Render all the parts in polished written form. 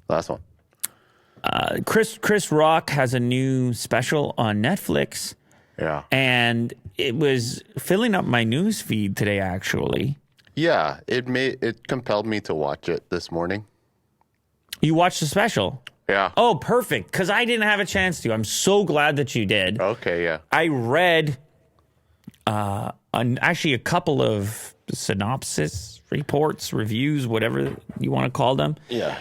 Last one. Chris Rock has a new special on Netflix. Yeah. And it was filling up my news feed today, actually. Yeah, it compelled me to watch it this morning. You watched the special? Yeah. Oh, perfect. Because I didn't have a chance to. I'm so glad that you did. Okay, yeah. I read actually a couple of synopsis reports, reviews, whatever you want to call them. Yeah.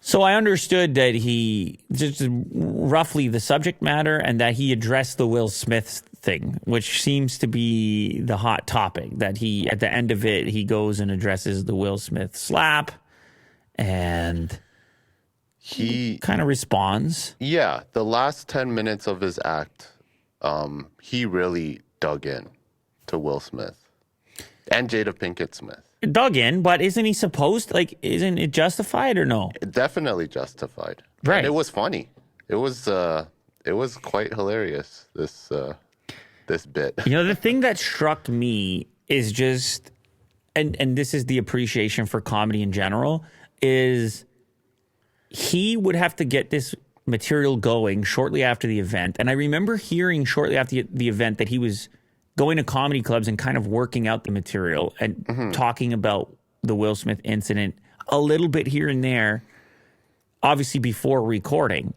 So I understood that he just roughly the subject matter and that he addressed the Will Smith thing, which seems to be the hot topic, that he, at the end of it, he goes and addresses the Will Smith slap and he kind of responds. Yeah. The last 10 minutes of his act, he really dug in to Will Smith and Jada Pinkett Smith. Dug in, but isn't he supposed, like, isn't it justified or no? Definitely justified. Right. And it was funny. It was quite hilarious, this bit. You know, the thing that struck me is just, and this is the appreciation for comedy in general, is he would have to get this material going shortly after the event. And I remember hearing shortly after the event that he was going to comedy clubs and kind of working out the material and talking about the Will Smith incident a little bit here and there, obviously before recording.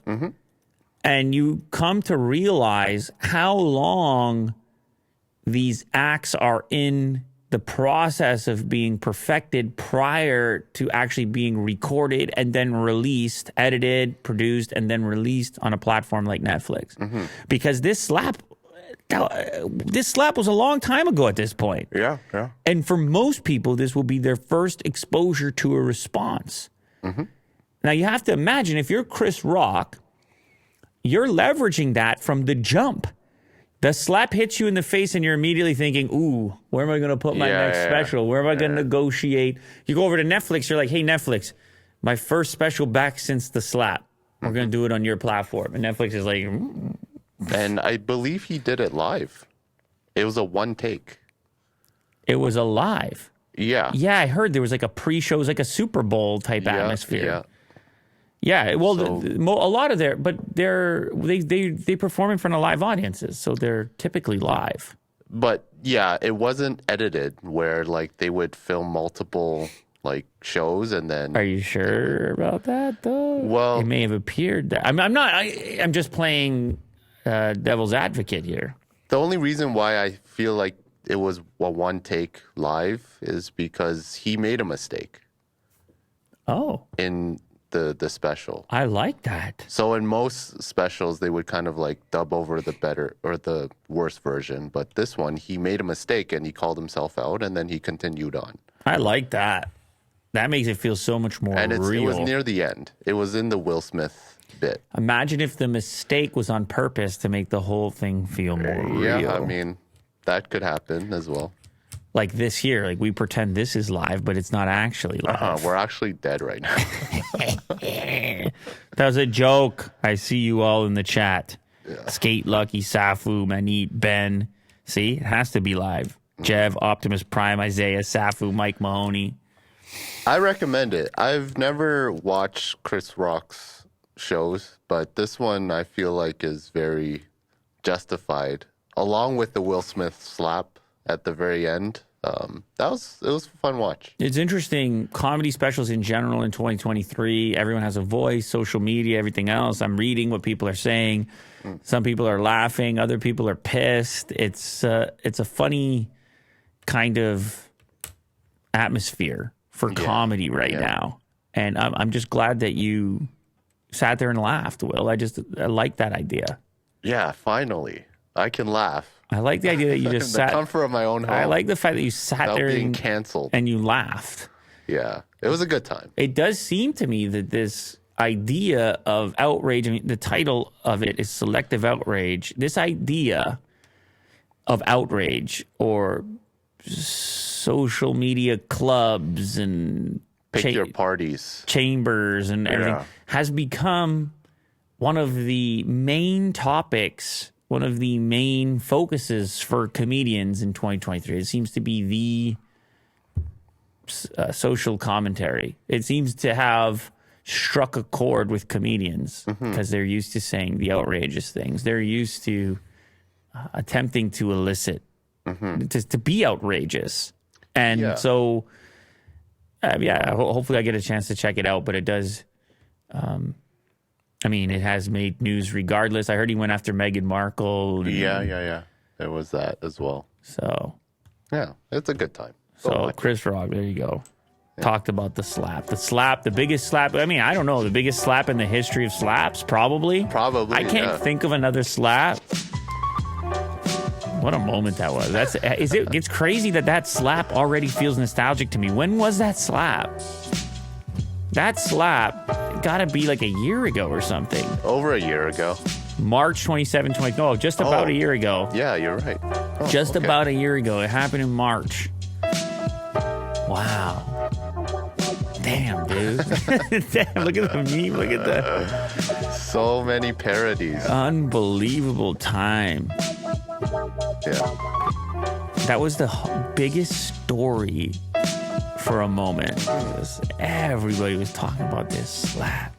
And you come to realize how long these acts are in the process of being perfected prior to actually being recorded and then released, edited, produced, and then released on a platform like Netflix. Because this slap was a long time ago at this point. Yeah. And for most people, this will be their first exposure to a response. Now, you have to imagine, if you're Chris Rock, you're leveraging that from the jump. The slap hits you in the face and you're immediately thinking, ooh, where am I going to put my next special? Where am I going to negotiate? You go over to Netflix, you're like, hey, Netflix, my first special back since the slap. We're going to do it on your platform. And Netflix is like... And I believe he did it live. It was a one take. It was a live. Yeah. Yeah, I heard there was like a pre-show, it was like a Super Bowl type atmosphere. Yeah, well, So, a lot of they perform in front of live audiences, so they're typically live. But yeah, it wasn't edited where like they would film multiple like shows and then. Are you sure about that though? Well, it may have appeared that. I'm not. I'm just playing devil's advocate here. The only reason why I feel like it was a one take live is because he made a mistake. Oh. In the special. I like that. So in most specials, they would kind of like dub over the better or the worst version. But this one, he made a mistake and he called himself out and then he continued on. I like that. That makes it feel so much more real. real. It was near the end. It was in the Will Smith bit. Imagine if the mistake was on purpose to make the whole thing feel more real. Yeah, I mean, that could happen as well. Like this here, like we pretend this is live, but it's not actually live. We're actually dead right now. That was a joke. I see you all in the chat. Yeah. Skate Lucky, Safu, Manit, Ben. See, it has to be live. Jev, Optimus Prime, Isaiah, Safu, Mike Mahoney. I recommend it. I've never watched Chris Rock's shows, but this one I feel like is very justified, along with the Will Smith slap at the very end. It was a fun watch. It's interesting. Comedy specials in general in 2023, everyone has a voice, social media, everything else. I'm reading what people are saying. Some people are laughing, other people are pissed. It's a funny kind of atmosphere for comedy right now. And I'm just glad that you sat there and laughed, Will. I like that idea. Yeah, finally. I can laugh. I like the idea that you just sat... the comfort of my own home. I like the fact that you sat there being canceled. And you laughed. Yeah, it was a good time. It does seem to me that this idea of outrage, I mean, the title of it is Selective Outrage. This idea of outrage or social media clubs and pick your parties, chambers and everything has become one of the main topics, one of the main focuses for comedians in 2023. It seems to be the social commentary. It seems to have struck a chord with comedians because they're used to saying the outrageous things. They're used to attempting to elicit, to be outrageous. And so, hopefully I get a chance to check it out, but it does, it has made news regardless. I heard he went after Meghan Markle. Yeah. There was that as well. So, yeah, it's a good time. So Chris Rock, there you go. Talked about the slap. The biggest slap. I mean, I don't know. The biggest slap in the history of slaps, probably. I can't think of another slap. What a moment that was. It's crazy that slap already feels nostalgic to me. When was that slap? That slap gotta be like a year ago or something. Over a year ago. March 27, just about a year ago. Yeah, you're right. About a year ago. It happened in March. Wow. Damn, dude. Damn, look at the meme. Look at that. So many parodies. Unbelievable time. Yeah. That was the biggest story for a moment. Everybody was talking about this slap.